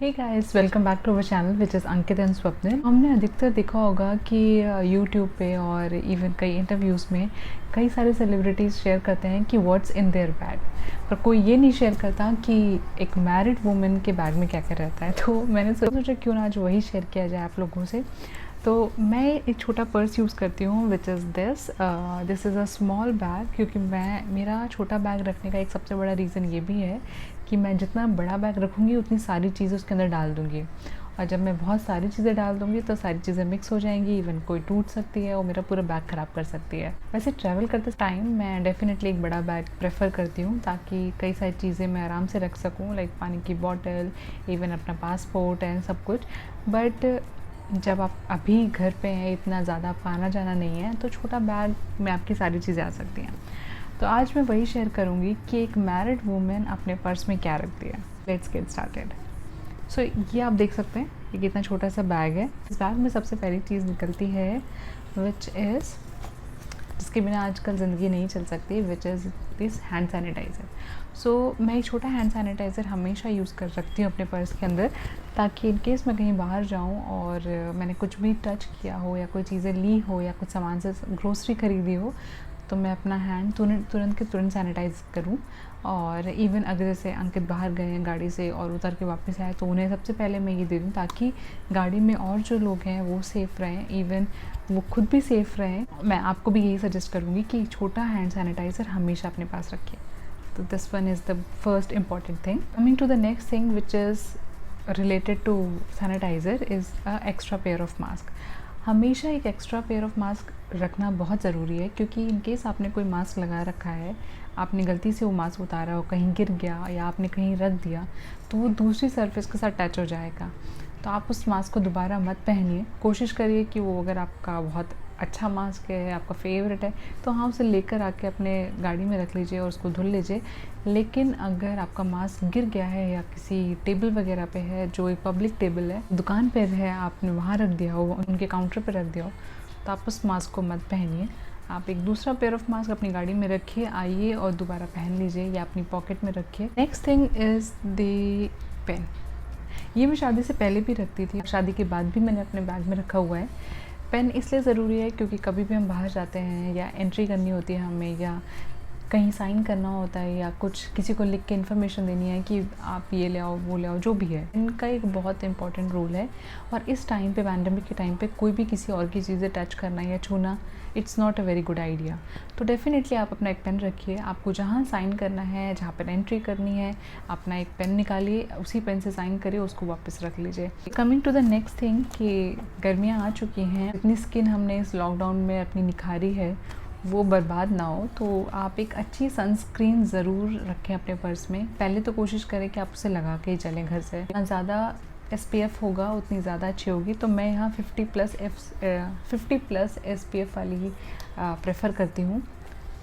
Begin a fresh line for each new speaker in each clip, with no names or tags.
Hey guys, welcome back to our channel which is Ankit and Swapnil. हमने अधिकतर देखा होगा कि यूट्यूब पे और इवन कई इंटरव्यूज़ में कई सारे सेलिब्रिटीज़ शेयर करते हैं कि व्हाट्स इन देयर बैग, पर कोई ये नहीं शेयर करता कि एक मैरिड वुमेन के बैग में क्या क्या रहता है। तो मैंने सोचा क्यों ना आज वही शेयर किया जाए आप लोगों से। तो मैं एक छोटा पर्स यूज़ करती हूँ विच is this is a small bag, क्योंकि मेरा छोटा बैग रखने का एक सबसे बड़ा रीज़न ये भी है कि मैं जितना बड़ा बैग रखूँगी उतनी सारी चीज़ें उसके अंदर डाल दूँगी, और जब मैं बहुत सारी चीज़ें डाल दूँगी तो सारी चीज़ें मिक्स हो जाएंगी, इवन कोई टूट सकती है और मेरा पूरा बैग ख़राब कर सकती है। वैसे ट्रैवल करते टाइम मैं डेफिनेटली एक बड़ा बैग प्रेफर करती हूँ ताकि कई सारी चीज़ें मैं आराम से रख सकूँ, लाइक पानी की बॉटल, इवन अपना पासपोर्ट एंड सब कुछ। बट जब आप अभी घर पे हैं, इतना ज़्यादा आपका आना जाना नहीं है, तो छोटा बैग में आपकी सारी चीज़ें आ सकती हैं। तो आज मैं वही शेयर करूँगी कि एक मैरिड वूमेन अपने पर्स में क्या रखती है। Let's get started. सो ये आप देख सकते हैं, ये कितना छोटा सा बैग है। इस बैग में सबसे पहली चीज़ निकलती है विच इज़, जिसके बिना आजकल ज़िंदगी नहीं चल सकती, which is this hand sanitiser. So मैं एक छोटा हैंड सैनिटाइज़र हमेशा यूज़ कर रखती हूँ अपने पर्स के अंदर, ताकि इन केस मैं कहीं बाहर जाऊँ और मैंने कुछ भी टच किया हो या कोई चीज़ें ली हो या कुछ सामान से ग्रोसरी ख़रीदी हो, तो मैं अपना हैंड तुरंत सैनिटाइज़ करूँ। और इवन अगर जैसे अंकित बाहर गए हैं गाड़ी से और उतर के वापस आए, तो उन्हें सबसे पहले मैं ये दे दूँ ताकि गाड़ी में और जो लोग हैं वो सेफ़ रहें, इवन वो खुद भी सेफ़ रहें। मैं आपको भी यही सजेस्ट करूँगी कि छोटा हैंड सैनिटाइज़र हमेशा अपने पास रखिए। तो this one is the first important thing. Coming to the next thing which is related to sanitiser is a extra pair of mask. हमेशा एक एक्स्ट्रा पेयर ऑफ मास्क रखना बहुत ज़रूरी है, क्योंकि इन केस आपने कोई मास्क लगा रखा है, आपने गलती से वो मास्क उतारा हो, कहीं गिर गया या आपने कहीं रख दिया, तो वो दूसरी सरफेस के साथ टच हो जाएगा। तो आप उस मास्क को दोबारा मत पहनिए। कोशिश करिए कि वो, अगर आपका बहुत अच्छा मास्क है, आपका फेवरेट है, तो हाँ उसे लेकर आके अपने गाड़ी में रख लीजिए और उसको धुल लीजिए। लेकिन अगर आपका मास्क गिर गया है या किसी टेबल वगैरह पे है, जो एक पब्लिक टेबल है, दुकान पर है, आपने वहाँ रख दिया हो, उनके काउंटर पर रख दिया हो, तो आप उस मास्क को मत पहनिए। आप एक दूसरा पेयर ऑफ मास्क अपनी गाड़ी में रखिए, आइए और दोबारा पहन लीजिए या अपनी पॉकेट में रखिए। Next thing is the pen. ये मैं शादी से पहले भी रखती थी, शादी के बाद भी मैंने अपने बैग में रखा हुआ है। पेन इसलिए ज़रूरी है क्योंकि कभी भी हम बाहर जाते हैं या एंट्री करनी होती है हमें, या कहीं साइन करना होता है, या कुछ किसी को लिख के इन्फॉर्मेशन देनी है कि आप ये ले आओ, वो ले आओ, जो भी है, इनका एक बहुत इंपॉर्टेंट रोल है। और इस टाइम पे, पैंडेमिक के टाइम पे, कोई भी किसी और की चीज़ें टच करना या छूना, it's not a very good idea. तो डेफिनेटली आप अपना एक पेन रखिए। आपको जहाँ साइन करना है, जहाँ पर एंट्री करनी है, अपना एक पेन निकालिए, उसी पेन से साइन करिए, उसको वापस रख लीजिए। Coming to the next thing कि गर्मियाँ आ चुकी हैं, इतनी स्किन हमने इस लॉकडाउन में अपनी निखारी है, वो बर्बाद ना हो, तो आप एक अच्छी सनस्क्रीन ज़रूर रखें अपने पर्स में। पहले तो कोशिश करें कि आप उसे लगा के ही चलें घर से। जितना ज़्यादा SPF होगा उतनी ज़्यादा अच्छी होगी। तो मैं यहाँ 50 प्लस SPF वाली ही प्रेफर करती हूँ।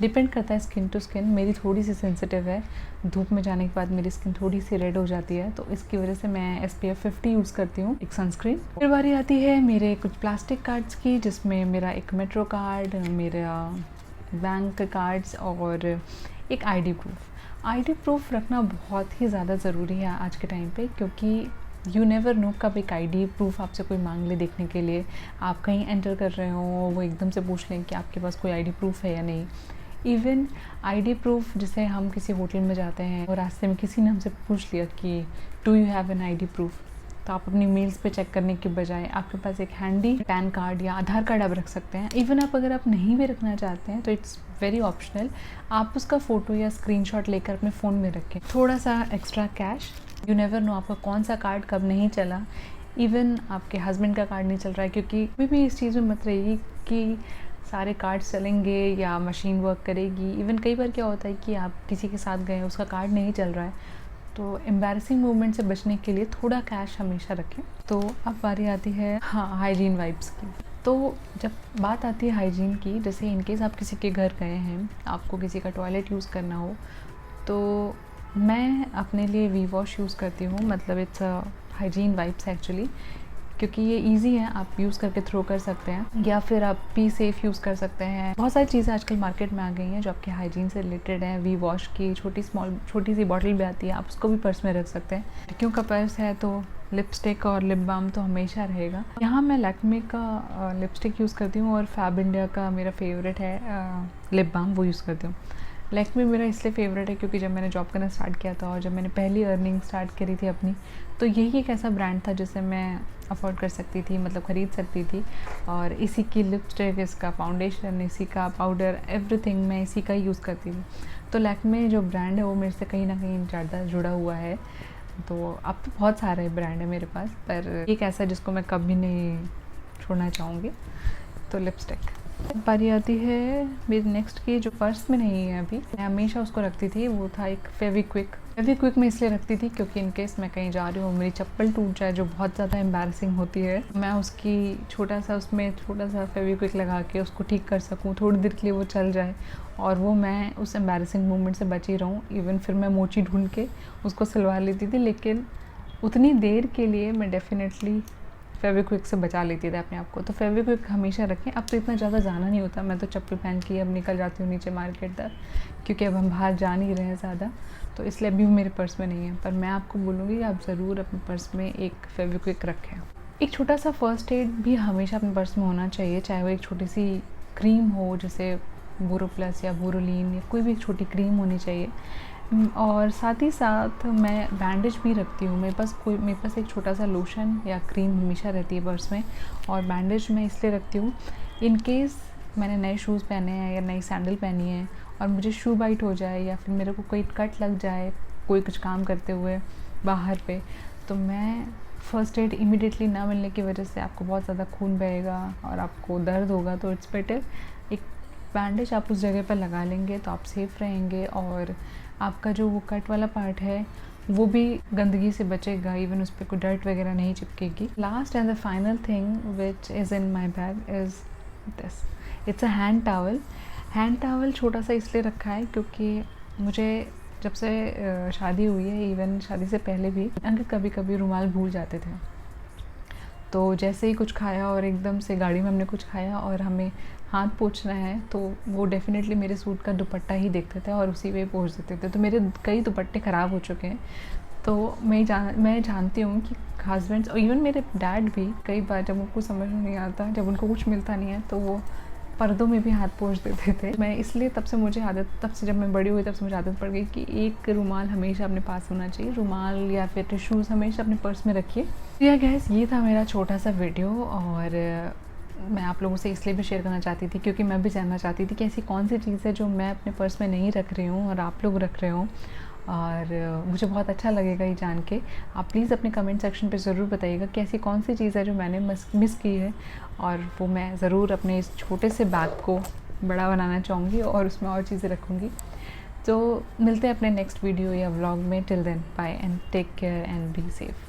डिपेंड करता है स्किन टू स्किन। मेरी थोड़ी सी सेंसिटिव है, धूप में जाने के बाद मेरी स्किन थोड़ी सी रेड हो जाती है, तो इसकी वजह से मैं SPF 50 यूज़ करती हूँ, एक सनस्क्रीन। फिर बारी आती है मेरे कुछ प्लास्टिक कार्ड्स की, जिसमें मेरा एक मेट्रो कार्ड, मेरा बैंक कार्ड्स और एक ID प्रूफ। ID प्रूफ रखना बहुत ही ज़्यादा ज़रूरी है आज के टाइम पे, क्योंकि यू नेवर नो कब एक ID प्रूफ आपसे कोई मांग ले देखने के लिए। आप कहीं एंटर कर रहे हो, वो एकदम से पूछ लें कि आपके पास कोई ID प्रूफ है या नहीं। इवन ID प्रूफ, जैसे हम किसी होटल में जाते हैं और रास्ते में किसी ने हमसे पूछ लिया कि do you have an ID proof, तो आप अपनी मेल्स पे चेक करने के बजाय आपके पास एक हैंडी पैन कार्ड या आधार कार्ड आप रख सकते हैं। इवन आप अगर आप नहीं भी रखना चाहते हैं तो इट्स वेरी ऑप्शनल, आप उसका फ़ोटो या स्क्रीनशॉट लेकर अपने फ़ोन में रखें। थोड़ा सा extra cash, you never know आपका कौन सा कार्ड कब नहीं चला। इवन आपके हस्बैंड का कार्ड नहीं चल रहा है, क्योंकि कभी भी इस चीज़ में मत रहिए कि सारे कार्ड्स चलेंगे या मशीन वर्क करेगी। इवन कई बार क्या होता है कि आप किसी के साथ गए, उसका कार्ड नहीं चल रहा है, तो एम्बैरसिंग मूवमेंट से बचने के लिए थोड़ा कैश हमेशा रखें। तो अब बारी आती है हाइजीन वाइप्स की। तो जब बात आती है हाइजीन की, जैसे इनकेस आप किसी के घर गए हैं, आपको किसी का टॉयलेट यूज़ करना हो, तो मैं अपने लिए वी वॉश यूज़ करती हूँ। मतलब इट्स हाइजीन वाइप्स एक्चुअली। क्योंकि ये इजी है, आप यूज़ करके थ्रो कर सकते हैं, या फिर आप बी सेफ यूज़ कर सकते हैं। बहुत सारी चीज़ें आजकल मार्केट में आ गई हैं जो आपके हाइजीन से रिलेटेड हैं। वी वॉश की छोटी सी बॉटल भी आती है, आप उसको भी पर्स में रख सकते हैं। लड़कियों का पर्स है तो लिपस्टिक और लिप बाम तो हमेशा रहेगा। यहाँ मैं लैक्मे का लिपस्टिक यूज़ करती हूँ और फैब इंडिया का मेरा फेवरेट है लिप बाम, वो यूज़ करती हूँ। लैक्मे मेरा इसलिए फ़ेवरेट है क्योंकि जब मैंने जॉब करना स्टार्ट किया था और जब मैंने पहली अर्निंग स्टार्ट करी थी अपनी, तो यही एक ऐसा ब्रांड था जिसे मैं अफोर्ड कर सकती थी, मतलब ख़रीद सकती थी। और इसी की लिपस्टिक, इसका फाउंडेशन, इसी का पाउडर, एवरीथिंग मैं इसी का ही यूज़ करती थी। तो लैक्मे जो ब्रांड है वो मेरे से कहीं ना कहीं ज़्यादा जुड़ा हुआ है। तो अब तो बहुत सारे ब्रांड है मेरे पास, पर एक ऐसा जिसको मैं कभी नहीं छोड़ना चाहूँगी, तो लिपस्टिक। बारी आती है मेरी नेक्स्ट की, जो पर्स में नहीं है अभी, मैं हमेशा उसको रखती थी, वो था एक फेविक्विक मैं इसलिए रखती थी क्योंकि इनकेस मैं कहीं जा रही हूँ, मेरी चप्पल टूट जाए जो बहुत ज़्यादा एम्बैरसिंग होती है, मैं उसकी छोटा सा फेविक्विक लगा के उसको ठीक कर सकूँ, थोड़ी देर के लिए वो चल जाए और वो मैं उस एम्बैरसिंग मोमेंट से बची रहूँ। इवन फिर मैं मोची ढूंढ के उसको सिलवा लेती थी, लेकिन उतनी देर के लिए मैं डेफिनेटली फेविक्विक से बचा लेती थी अपने आप को। तो फेविक्विक हमेशा रखें। अब तो इतना ज़्यादा जाना नहीं होता, मैं तो चप्पल पहन के अब निकल जाती हूँ नीचे मार्केट तक, क्योंकि अब हम बाहर जा नहीं रहे हैं ज़्यादा, तो इसलिए अभी मेरे पर्स में नहीं है। पर मैं आपको बोलूँगी आप ज़रूर अपने पर्स में एक फेविक्विक रखें। एक छोटा सा फर्स्ट एड भी हमेशा अपने पर्स में होना चाहिए, चाहे वो एक छोटी सी क्रीम हो, जैसे बोरोप्लस या बोरोलीन, या कोई भी एक छोटी क्रीम होनी चाहिए। और साथ ही साथ मैं बैंडेज भी रखती हूँ। मेरे पास एक छोटा सा लोशन या क्रीम हमेशा रहती है पर्स में। और बैंडेज मैं इसलिए रखती हूँ, इन केस मैंने नए शूज़ पहने हैं या नई सैंडल पहनी है और मुझे शू बाइट हो जाए या फिर मेरे को कोई कट लग जाए कोई कुछ काम करते हुए बाहर पे, तो मैं फ़र्स्ट एड इमीडिएटली ना मिलने की वजह से आपको बहुत ज़्यादा खून बहेगा और आपको दर्द होगा। तो इट्स बेटर एक बैंडेज आप उस जगह पर लगा लेंगे तो आप सेफ़ रहेंगे, और आपका जो वो कट वाला पार्ट है वो भी गंदगी से बचेगा, इवन उस पर कोई डर्ट वगैरह नहीं चिपकेगी। Last and the final thing which is in my bag is this, it's a hand towel. Hand towel छोटा सा इसलिए रखा है क्योंकि मुझे जब से शादी हुई है, इवन शादी से पहले भी अंकल कभी कभी रुमाल भूल जाते थे। तो जैसे ही कुछ खाया और एकदम से गाड़ी में हमने कुछ खाया और हमें हाथ पोंछना है, तो वो डेफ़िनेटली मेरे सूट का दुपट्टा ही देखते थे और उसी पे पोंछ देते थे। तो मेरे कई दुपट्टे ख़राब हो चुके हैं। तो मैं जानती हूँ कि हस्बैंड्स और इवन मेरे डैड भी कई बार जब उनको समझ में नहीं आता, जब उनको कुछ मिलता नहीं है, तो वो पर्दों में भी हाथ पोंछ देते थे। मैं इसलिए तब से जब मैं बड़ी हुई तब से मुझे आदत पड़ गई कि एक रुमाल हमेशा अपने पास होना चाहिए। रुमाल या फिर टिश्यूज़ हमेशा अपने पर्स में रखिए। या गैस, ये था मेरा छोटा सा वीडियो, और मैं आप लोगों से इसलिए भी शेयर करना चाहती थी क्योंकि मैं भी जानना चाहती थी कि ऐसी कौन सी चीज़ है जो मैं अपने पर्स में नहीं रख रही हूँ और आप लोग रख रहे हो। और मुझे बहुत अच्छा लगेगा ये जान के। आप प्लीज़ अपने कमेंट सेक्शन पे ज़रूर बताइएगा कि ऐसी कौन सी चीज़ है जो मैंने मिस की है, और वो मैं ज़रूर अपने इस छोटे से बैग को बड़ा बनाना चाहूँगी और उसमें और चीज़ें रखूँगी। तो मिलते हैं अपने नेक्स्ट वीडियो या व्लॉग में। Till then, bye and take care and be safe.